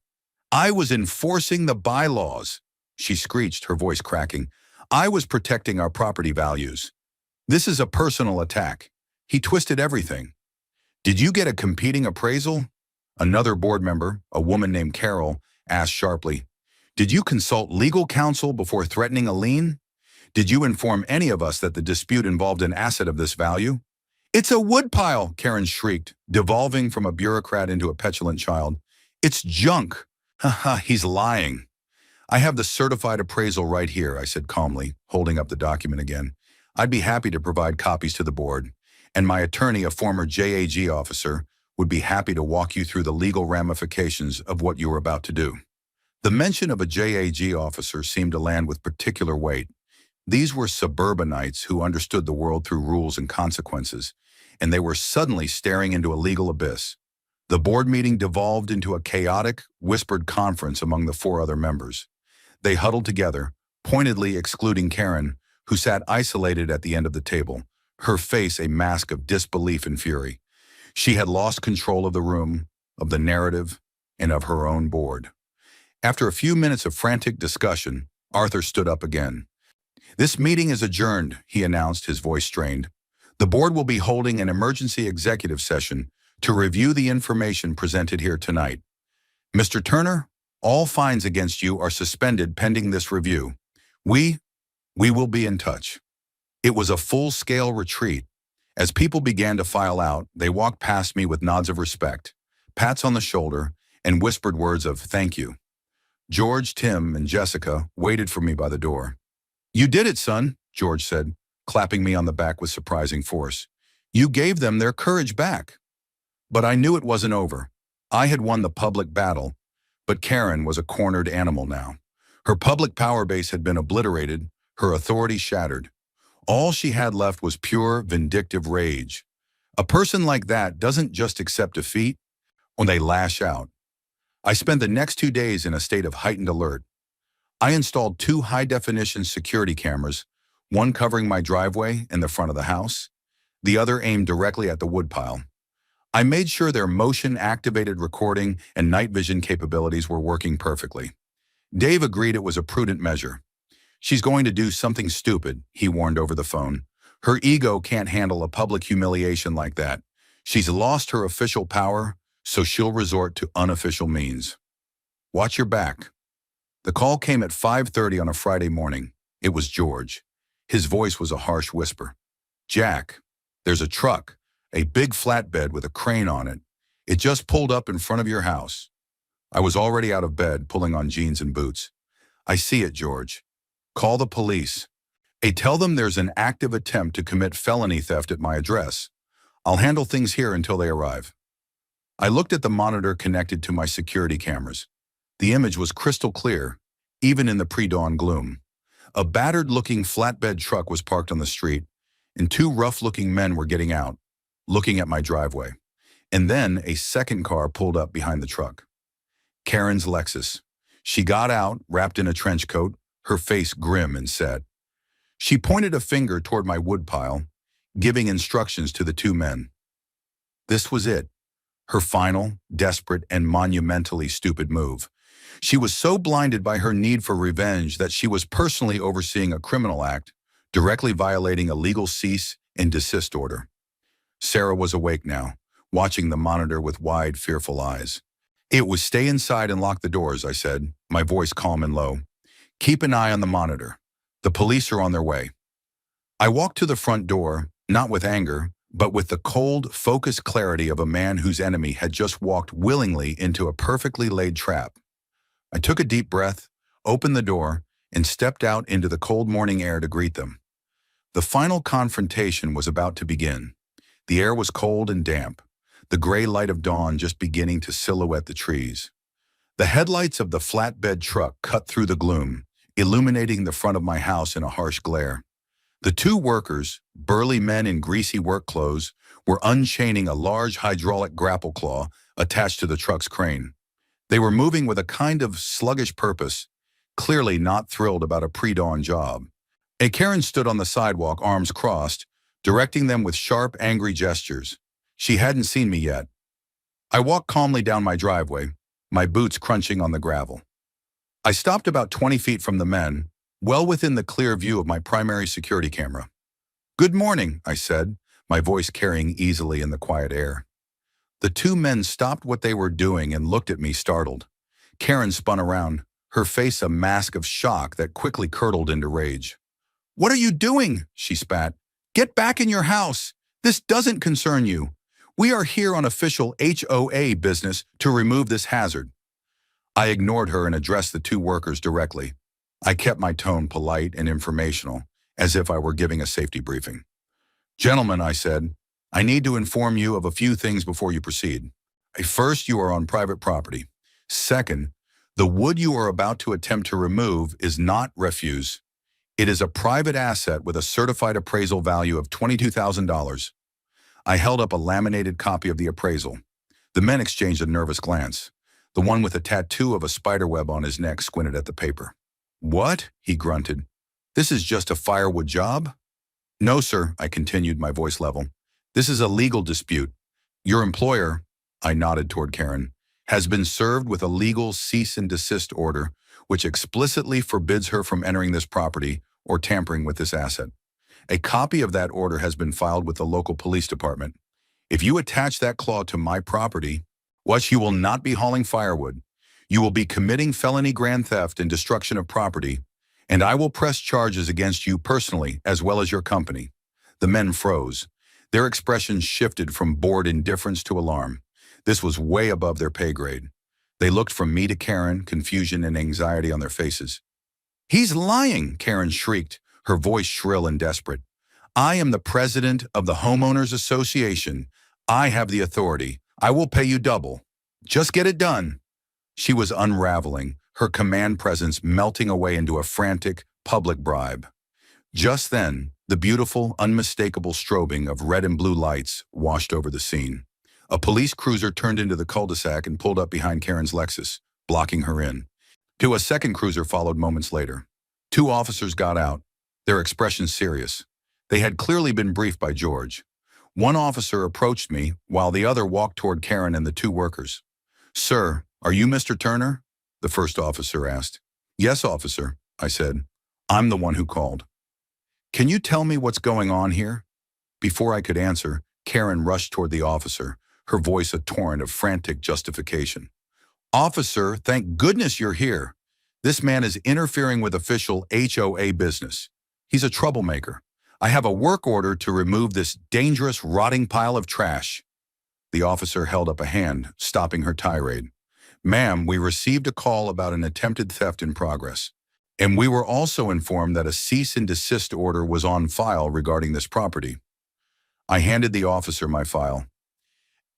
I was enforcing the bylaws, she screeched, her voice cracking. I was protecting our property values. This is a personal attack. He twisted everything. Did you get a competing appraisal? Another board member, a woman named Carol, asked sharply. Did you consult legal counsel before threatening a lien? Did you inform any of us that the dispute involved an asset of this value? It's a woodpile, Karen shrieked, devolving from a bureaucrat into a petulant child. It's junk. He's lying. I have the certified appraisal right here, I said calmly, holding up the document again. I'd be happy to provide copies to the board, and my attorney, a former JAG officer, would be happy to walk you through the legal ramifications of what you were about to do. The mention of a JAG officer seemed to land with particular weight. These were suburbanites who understood the world through rules and consequences, and they were suddenly staring into a legal abyss. The board meeting devolved into a chaotic, whispered conference among the 4 other members. They huddled together, pointedly excluding Karen, who sat isolated at the end of the table, her face a mask of disbelief and fury. She had lost control of the room, of the narrative, and of her own board. After a few minutes of frantic discussion, Arthur stood up again. "This meeting is adjourned," he announced, his voice strained. "The board will be holding an emergency executive session to review the information presented here tonight. Mr. Turner, all fines against you are suspended pending this review. We will be in touch." It was a full-scale retreat. As people began to file out, they walked past me with nods of respect, pats on the shoulder, and whispered words of thank you. George, Tim, and Jessica waited for me by the door. "You did it, son," George said, clapping me on the back with surprising force. "You gave them their courage back." But I knew it wasn't over. I had won the public battle, but Karen was a cornered animal now. Her public power base had been obliterated, her authority shattered. All she had left was pure, vindictive rage. A person like that doesn't just accept defeat, when they lash out. I spent the next 2 days in a state of heightened alert. I installed 2 high-definition security cameras, one covering my driveway and the front of the house, the other aimed directly at the woodpile. I made sure their motion-activated recording and night vision capabilities were working perfectly. Dave agreed it was a prudent measure. "She's going to do something stupid," he warned over the phone. "Her ego can't handle a public humiliation like that. She's lost her official power, so she'll resort to unofficial means. Watch your back." The call came at 5:30 on a Friday morning. It was George. His voice was a harsh whisper. "Jack, there's a truck, a big flatbed with a crane on it. It just pulled up in front of your house." I was already out of bed, pulling on jeans and boots. "I see it, George. Call the police. Tell them there's an active attempt to commit felony theft at my address. I'll handle things here until they arrive." I looked at the monitor connected to my security cameras. The image was crystal clear, even in the pre-dawn gloom. A battered-looking flatbed truck was parked on the street, and 2 rough-looking men were getting out, looking at my driveway. And then a second car pulled up behind the truck. Karen's Lexus. She got out, wrapped in a trench coat, her face grim and set. She pointed a finger toward my woodpile, giving instructions to the 2 men. This was it, her final, desperate, and monumentally stupid move. She was so blinded by her need for revenge that she was personally overseeing a criminal act, directly violating a legal cease and desist order. Sarah was awake now, watching the monitor with wide, fearful eyes. "It was stay inside and lock the doors," I said, my voice calm and low. "Keep an eye on the monitor. The police are on their way." I walked to the front door, not with anger, but with the cold, focused clarity of a man whose enemy had just walked willingly into a perfectly laid trap. I took a deep breath, opened the door, and stepped out into the cold morning air to greet them. The final confrontation was about to begin. The air was cold and damp, the gray light of dawn just beginning to silhouette the trees. The headlights of the flatbed truck cut through the gloom, illuminating the front of my house in a harsh glare. The 2 workers, burly men in greasy work clothes, were unchaining a large hydraulic grapple claw attached to the truck's crane. They were moving with a kind of sluggish purpose, clearly not thrilled about a pre-dawn job. Karen stood on the sidewalk, arms crossed, directing them with sharp, angry gestures. She hadn't seen me yet. I walked calmly down my driveway, my boots crunching on the gravel. I stopped about 20 feet from the men, well within the clear view of my primary security camera. "Good morning," I said, my voice carrying easily in the quiet air. The 2 men stopped what they were doing and looked at me startled. Karen spun around, her face a mask of shock that quickly curdled into rage. "What are you doing?" she spat. "Get back in your house. This doesn't concern you. We are here on official HOA business to remove this hazard." I ignored her and addressed the 2 workers directly. I kept my tone polite and informational, as if I were giving a safety briefing. "Gentlemen," I said, "I need to inform you of a few things before you proceed. First, you are on private property. Second, the wood you are about to attempt to remove is not refuse. It is a private asset with a certified appraisal value of $22,000. I held up a laminated copy of the appraisal. The men exchanged a nervous glance. The one with a tattoo of a spiderweb on his neck squinted at the paper. "What?" he grunted. "This is just a firewood job?" "No, sir," I continued, my voice level. "This is a legal dispute. Your employer," I nodded toward Karen, "has been served with a legal cease and desist order, which explicitly forbids her from entering this property or tampering with this asset. A copy of that order has been filed with the local police department. If you attach that claw to my property, you will not be hauling firewood. You will be committing felony grand theft and destruction of property, and I will press charges against you personally as well as your company." The men froze. Their expressions shifted from bored indifference to alarm. This was way above their pay grade. They looked from me to Karen, confusion and anxiety on their faces. "He's lying," Karen shrieked, her voice shrill and desperate. "I am the president of the Homeowners Association. I have the authority. I will pay you double. Just get it done." She was unraveling, her command presence melting away into a frantic, public bribe. Just then, the beautiful, unmistakable strobing of red and blue lights washed over the scene. A police cruiser turned into the cul-de-sac and pulled up behind Karen's Lexus, blocking her in. A second cruiser followed moments later. Two officers got out, their expressions serious. They had clearly been briefed by George. One officer approached me, while the other walked toward Karen and the two workers. "Sir, are you Mr. Turner?" the first officer asked. "Yes, officer," I said. "I'm the one who called." "Can you tell me what's going on here?" Before I could answer, Karen rushed toward the officer, her voice a torrent of frantic justification. "Officer, thank goodness you're here. This man is interfering with official HOA business. He's a troublemaker. I have a work order to remove this dangerous, rotting pile of trash." The officer held up a hand, stopping her tirade. "Ma'am, we received a call about an attempted theft in progress, and we were also informed that a cease and desist order was on file regarding this property." I handed the officer my file.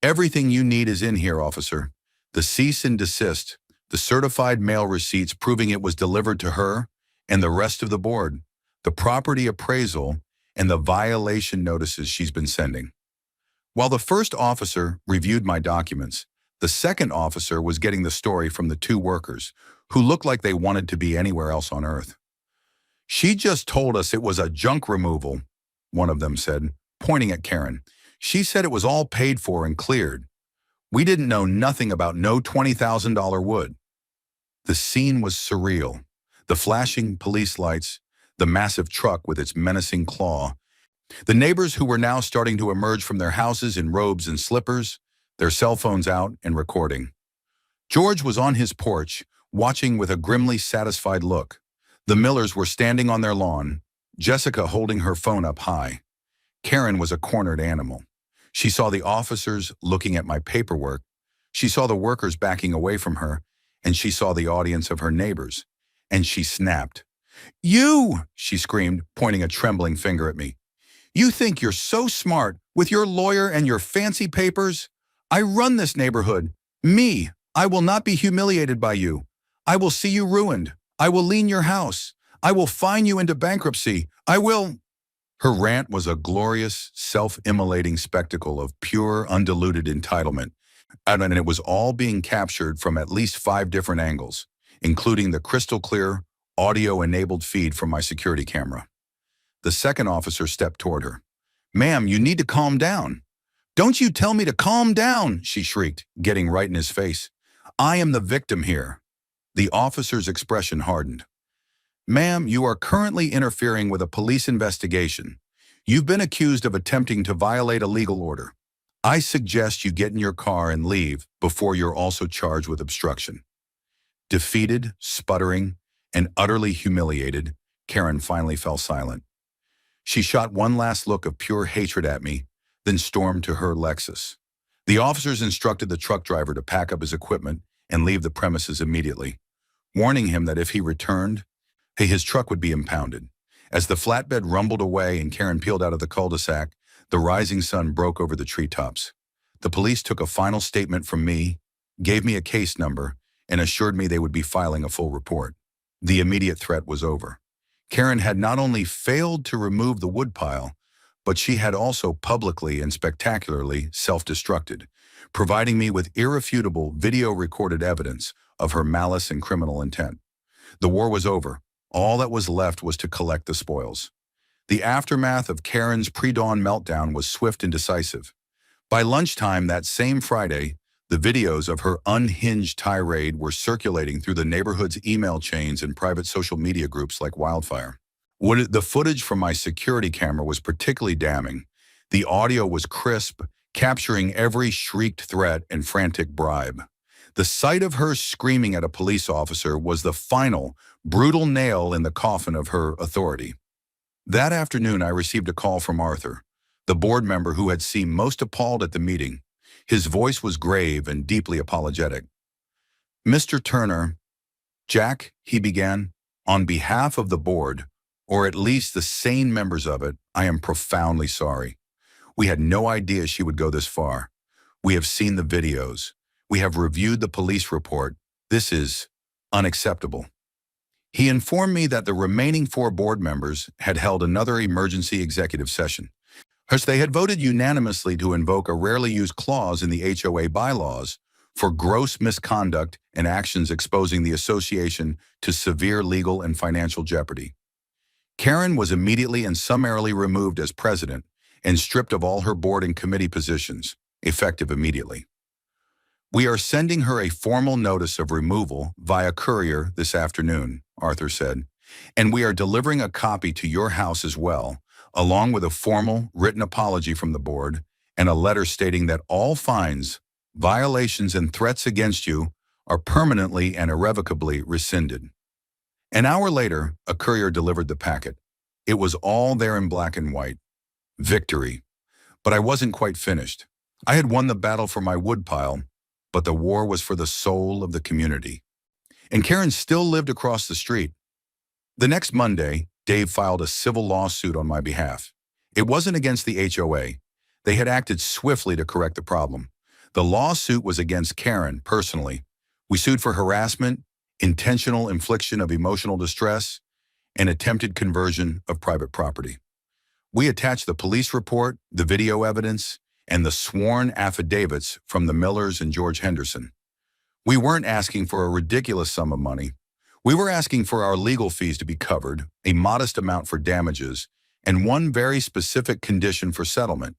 "Everything you need is in here, officer. The cease and desist, the certified mail receipts proving it was delivered to her, and the rest of the board, the property appraisal, and the violation notices she's been sending." While the first officer reviewed my documents, the second officer was getting the story from the two workers, who looked like they wanted to be anywhere else on earth. "She just told us it was a junk removal," one of them said, pointing at Karen. "She said it was all paid for and cleared. We didn't know nothing about no $20,000 wood." The scene was surreal. The flashing police lights, the massive truck with its menacing claw, the neighbors who were now starting to emerge from their houses in robes and slippers, their cell phones out and recording. George was on his porch, watching with a grimly satisfied look. The Millers were standing on their lawn, Jessica holding her phone up high. Karen was a cornered animal. She saw the officers looking at my paperwork, she saw the workers backing away from her, and she saw the audience of her neighbors. And she snapped. "You!" she screamed, pointing a trembling finger at me. "You think you're so smart with your lawyer and your fancy papers? I run this neighborhood. Me. I will not be humiliated by you. I will see you ruined. I will lien your house. I will fine you into bankruptcy. I will—" Her rant was a glorious, self-immolating spectacle of pure, undiluted entitlement, and it was all being captured from at least 5 different angles, including the crystal-clear, audio-enabled feed from my security camera. The second officer stepped toward her. "Ma'am, you need to calm down." "Don't you tell me to calm down," she shrieked, getting right in his face. "I am the victim here." The officer's expression hardened. "Ma'am, you are currently interfering with a police investigation. You've been accused of attempting to violate a legal order. I suggest you get in your car and leave before you're also charged with obstruction." Defeated, sputtering, and utterly humiliated, Karen finally fell silent. She shot one last look of pure hatred at me, then stormed to her Lexus. The officers instructed the truck driver to pack up his equipment and leave the premises immediately, warning him that if he returned, his truck would be impounded. As the flatbed rumbled away and Karen peeled out of the cul-de-sac, the rising sun broke over the treetops. The police took a final statement from me, gave me a case number, and assured me they would be filing a full report. The immediate threat was over. Karen had not only failed to remove the woodpile, but she had also publicly and spectacularly self-destructed, providing me with irrefutable video-recorded evidence of her malice and criminal intent. The war was over. All that was left was to collect the spoils. The aftermath of Karen's pre-dawn meltdown was swift and decisive. By lunchtime that same Friday, the videos of her unhinged tirade were circulating through the neighborhood's email chains and private social media groups like wildfire. The footage from my security camera was particularly damning. The audio was crisp, capturing every shrieked threat and frantic bribe. The sight of her screaming at a police officer was the final, brutal nail in the coffin of her authority. That afternoon, I received a call from Arthur, the board member who had seemed most appalled at the meeting. His voice was grave and deeply apologetic. "Mr. Turner, Jack," he began, "on behalf of the board, or at least the sane members of it, I am profoundly sorry. We had no idea she would go this far. We have seen the videos. We have reviewed the police report. This is unacceptable." He informed me that the remaining 4 board members had held another emergency executive session, as they had voted unanimously to invoke a rarely used clause in the HOA bylaws for gross misconduct and actions exposing the association to severe legal and financial jeopardy. Karen was immediately and summarily removed as president and stripped of all her board and committee positions, effective immediately. "We are sending her a formal notice of removal via courier this afternoon," Arthur said, "and we are delivering a copy to your house as well, along with a formal written apology from the board and a letter stating that all fines, violations, and threats against you are permanently and irrevocably rescinded." An hour later, a courier delivered the packet. It was all there in black and white. Victory. But I wasn't quite finished. I had won the battle for my woodpile, but the war was for the soul of the community. And Karen still lived across the street. The next Monday, Dave filed a civil lawsuit on my behalf. It wasn't against the HOA. They had acted swiftly to correct the problem. The lawsuit was against Karen personally. We sued for harassment, intentional infliction of emotional distress, and attempted conversion of private property. We attached the police report, the video evidence, and the sworn affidavits from the Millers and George Henderson. We weren't asking for a ridiculous sum of money. We were asking for our legal fees to be covered, a modest amount for damages, and one very specific condition for settlement: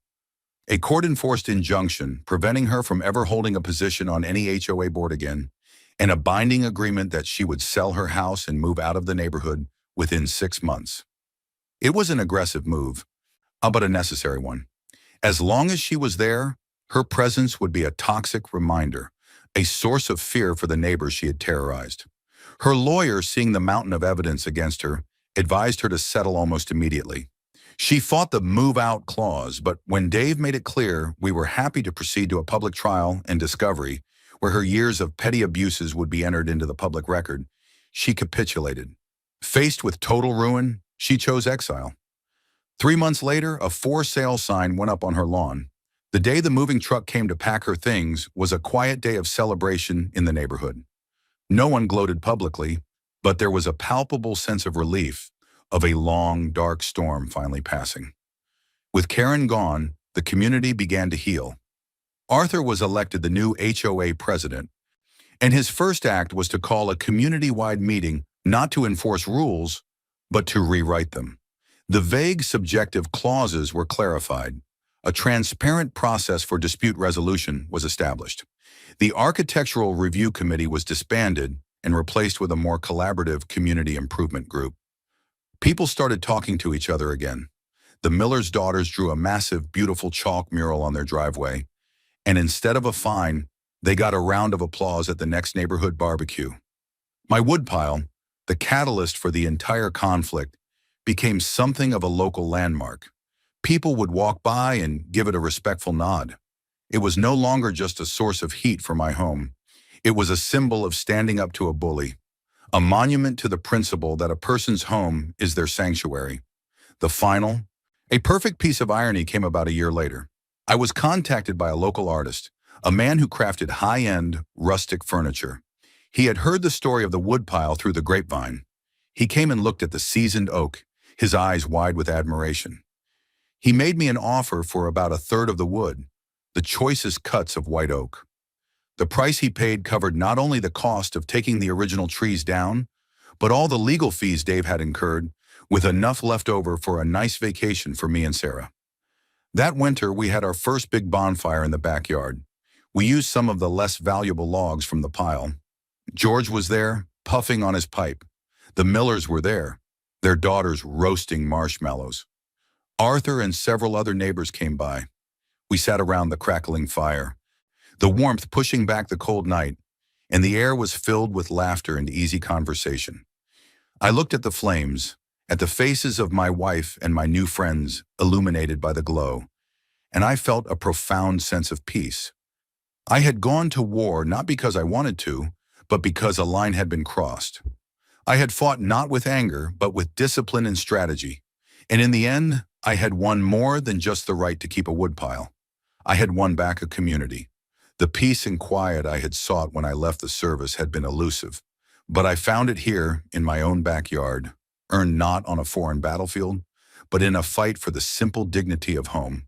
a court-enforced injunction preventing her from ever holding a position on any HOA board again, and a binding agreement that she would sell her house and move out of the neighborhood within 6 months. It was an aggressive move, but a necessary one. As long as she was there, her presence would be a toxic reminder, a source of fear for the neighbors she had terrorized. Her lawyer, seeing the mountain of evidence against her, advised her to settle almost immediately. She fought the move-out clause, but when Dave made it clear we were happy to proceed to a public trial and discovery, where her years of petty abuses would be entered into the public record, she capitulated. Faced with total ruin, she chose exile. 3 months later, a for sale sign went up on her lawn. The day the moving truck came to pack her things was a quiet day of celebration in the neighborhood. No one gloated publicly, but there was a palpable sense of relief, of a long, dark storm finally passing. With Karen gone, the community began to heal. Arthur was elected the new HOA president, and his first act was to call a community-wide meeting not to enforce rules, but to rewrite them. The vague, subjective clauses were clarified. A transparent process for dispute resolution was established. The Architectural Review Committee was disbanded and replaced with a more collaborative community improvement group. People started talking to each other again. The Miller's daughters drew a massive, beautiful chalk mural on their driveway, and instead of a fine, they got a round of applause at the next neighborhood barbecue. My woodpile, the catalyst for the entire conflict, became something of a local landmark. People would walk by and give it a respectful nod. It was no longer just a source of heat for my home. It was a symbol of standing up to a bully, a monument to the principle that a person's home is their sanctuary. A perfect piece of irony came about a year later. I was contacted by a local artist, a man who crafted high-end, rustic furniture. He had heard the story of the woodpile through the grapevine. He came and looked at the seasoned oak, his eyes wide with admiration. He made me an offer for about a third of the wood, the choicest cuts of white oak. The price he paid covered not only the cost of taking the original trees down, but all the legal fees Dave had incurred, with enough left over for a nice vacation for me and Sarah. That winter, we had our first big bonfire in the backyard. We used some of the less valuable logs from the pile. George was there, puffing on his pipe. The Millers were there. their daughters roasting marshmallows. Arthur and several other neighbors came by. We sat around the crackling fire, the warmth pushing back the cold night, and the air was filled with laughter and easy conversation. I looked at the flames, at the faces of my wife and my new friends illuminated by the glow, and I felt a profound sense of peace. I had gone to war not because I wanted to, but because a line had been crossed. I had fought not with anger, but with discipline and strategy. And in the end, I had won more than just the right to keep a woodpile. I had won back a community. The peace and quiet I had sought when I left the service had been elusive, but I found it here in my own backyard, earned not on a foreign battlefield, but in a fight for the simple dignity of home.